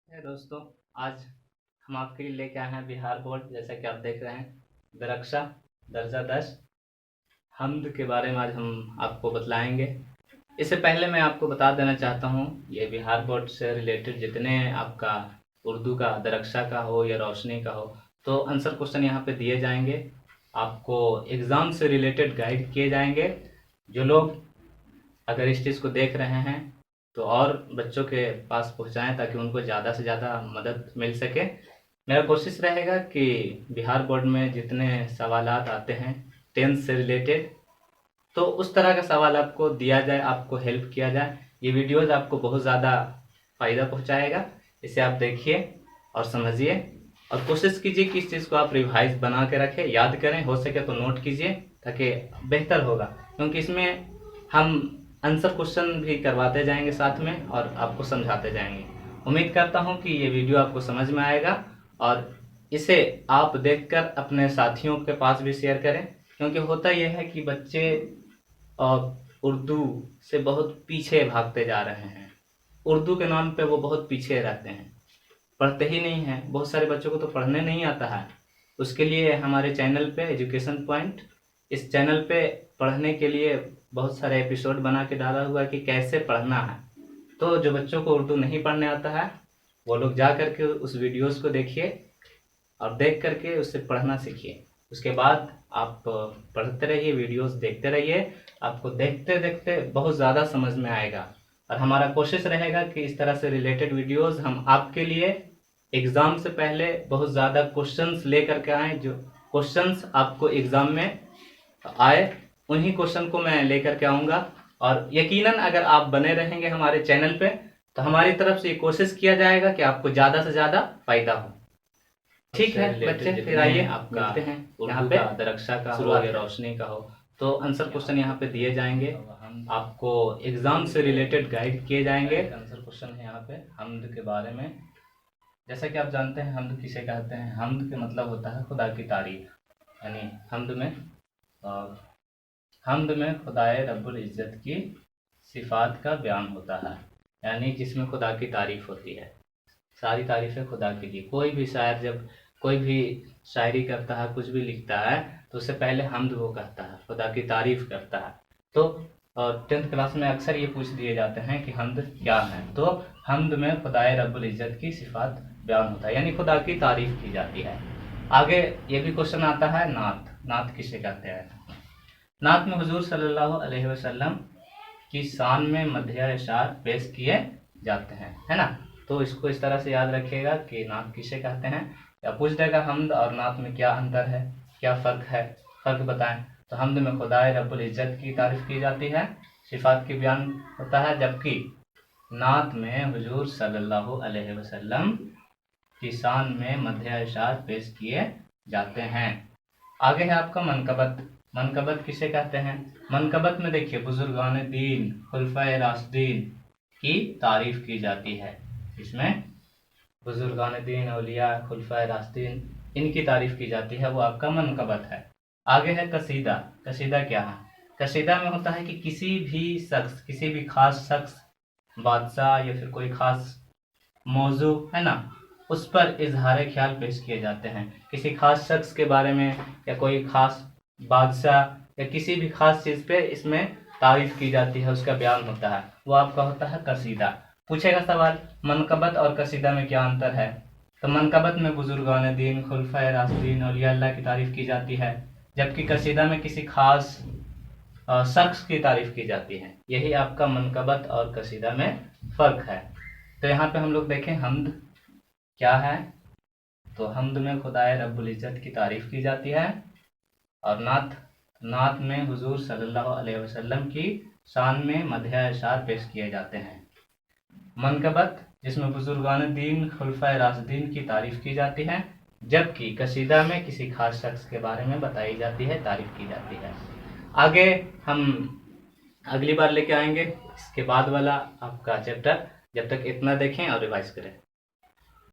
है दोस्तों, आज हम आपके लिए लेके आए हैं बिहार बोर्ड। जैसा कि आप देख रहे हैं, दरक्षा दर्जा 10 हमद के बारे में आज हम आपको बतलाएंगे। इससे पहले मैं आपको बता देना चाहता हूँ, ये बिहार बोर्ड से रिलेटेड जितने आपका उर्दू का दरक्षा का हो या रोशनी का हो, तो आंसर क्वेश्चन यहाँ पे दिए जाएंगे। आपको एग्ज़ाम से रिलेटेड गाइड किए जाएंगे। जो लोग अगर इस चीज़ को देख रहे हैं तो और बच्चों के पास पहुंचाएं, ताकि उनको ज़्यादा से ज़्यादा मदद मिल सके। मेरा कोशिश रहेगा कि बिहार बोर्ड में जितने सवालात आते हैं टेंथ से रिलेटेड, तो उस तरह का सवाल आपको दिया जाए, आपको हेल्प किया जाए। ये वीडियोज़ आपको बहुत ज़्यादा फ़ायदा पहुंचाएगा। इसे आप देखिए और समझिए, और कोशिश कीजिए कि इस चीज़ को आप रिवाइज बना के रखें, याद करें, हो सके तो नोट कीजिए, ताकि बेहतर होगा। क्योंकि इसमें हम आंसर क्वेश्चन भी करवाते जाएंगे साथ में, और आपको समझाते जाएंगे। उम्मीद करता हूं कि ये वीडियो आपको समझ में आएगा, और इसे आप देखकर अपने साथियों के पास भी शेयर करें। क्योंकि होता यह है कि बच्चे उर्दू से बहुत पीछे भागते जा रहे हैं। उर्दू के नाम पे वो बहुत पीछे रहते हैं, पढ़ते ही नहीं हैं। बहुत सारे बच्चों को तो पढ़ने नहीं आता है। उसके लिए हमारे चैनल पे एजुकेशन पॉइंट, इस चैनल पे पढ़ने के लिए बहुत सारे एपिसोड बना के डाला हुआ है कि कैसे पढ़ना है। तो जो बच्चों को उर्दू नहीं पढ़ने आता है, वो लोग जा करके उस वीडियोस को देखिए, और देख करके उससे पढ़ना सीखिए। उसके बाद आप पढ़ते रहिए, वीडियोस देखते रहिए। आपको देखते देखते बहुत ज़्यादा समझ में आएगा। और हमारा कोशिश रहेगा कि इस तरह से रिलेटेड वीडियोस हम आपके लिए एग्ज़ाम से पहले बहुत ज़्यादा क्वेश्चंस लेकर के आए। जो क्वेश्चंस आपको एग्ज़ाम में आए, उन्हीं क्वेश्चन को मैं लेकर के आऊँगा। और यकीनन अगर आप बने रहेंगे हमारे चैनल पे, तो हमारी तरफ से ये कोशिश किया जाएगा कि आपको ज़्यादा से ज़्यादा फायदा हो। ठीक है बच्चे, फिर आइए आपका मिलते हैं यहाँ पे। दरक्षा का हो या रोशनी का हो, तो आंसर क्वेश्चन यहाँ पे दिए जाएंगे। आपको एग्जाम से रिलेटेड गाइड किए जाएंगे। आंसर क्वेश्चन है यहाँ पे हमद के बारे में। जैसा कि आप जानते हैं, हमद किसे कहते हैं। हमद के मतलब होता है खुदा की तारीफ। यानी हमद में खुदाए रब्बुल इज़्ज़त की सिफ़ात का बयान होता है, यानी जिसमें खुदा की तारीफ होती है। सारी तारीफ़ें खुदा की दी। कोई भी शायर जब कोई भी शायरी करता है, कुछ भी लिखता है, तो उससे पहले हमद वो कहता है, खुदा की तारीफ़ करता है। तो 10th क्लास में अक्सर ये पूछ दिए जाते हैं कि हमद क्या है। तो हमद में खुदाए रब्बुल इज़्ज़त की सिफ़ात बयान होता है, यानी खुदा की तारीफ़ की जाती है। आगे ये भी क्वेश्चन आता है, नात। नात किसे कहते हैं। नात में हुजूर सल्लल्लाहु अलैहि वसल्लम की शान में मदह अशार पेश किए जाते हैं, है ना। तो इसको इस तरह से याद रखिएगा कि नात किसे कहते हैं। या पूछ देगा हमद और नात में क्या अंतर है, क्या फ़र्क है, फ़र्क बताएं। तो हमद में खुदाए रब्बुल इज़्ज़त की तारीफ़ की जाती है, सिफ़ात की बयान होता है, जबकि नात में हुजूर सल्लल्लाहु अलैहि वसल्लम की शान में मदह अशार पेश किए जाते हैं। आगे है आपका मनकबत। मनकबत किसे कहते हैं। मनकबत में देखिए, बुजुर्गान दीन, खुलफाए राशिदीन की तारीफ की जाती है। इसमें बुजुर्गान दीन, औलिया, खुलफाए राशिदीन, इनकी तारीफ की जाती है, वो आपका मनकबत है। आगे है कसीदा। कसीदा क्या है। कसीदा में होता है कि किसी भी शख्स, किसी भी खास शख्स, बादशाह या फिर कोई खास मौजू है ना, उस पर इजहार ख्याल पेश किए जाते हैं। किसी खास शख्स के बारे में, या कोई खास बादशाह, या किसी भी खास चीज़ पे इसमें तारीफ की जाती है, उसका बयान होता है, वो आपका होता है कसीदा। पूछेगा सवाल, मनकबत और कसीदा में क्या अंतर है। तो मनकबत में बुजुर्गान दीन, खुलफाए राशिदीन, औलिया अल्लाह की तारीफ की जाती है, जबकि कसीदा में किसी खास शख्स की तारीफ की जाती है। यही आपका मनकबत और कसीदा में फ़र्क है। तो यहाँ पे हम लोग देखें हमद क्या है। तो हमद में खुदाए रब्बुल इज़्ज़त की तारीफ की जाती है, और नात में हुजूर सल्लल्लाहु अलैहि वसल्लम की शान में मदह अशार पेश किए जाते हैं। मनकबत जिसमें बुजुर्गान दीन, खुलफाए राशिदीन की तारीफ की जाती है, जबकि कसीदा में किसी खास शख्स के बारे में बताई जाती है, तारीफ की जाती है। आगे हम अगली बार लेके आएंगे इसके बाद वाला आपका चैप्टर। जब तक इतना देखें और रिवाइज करें।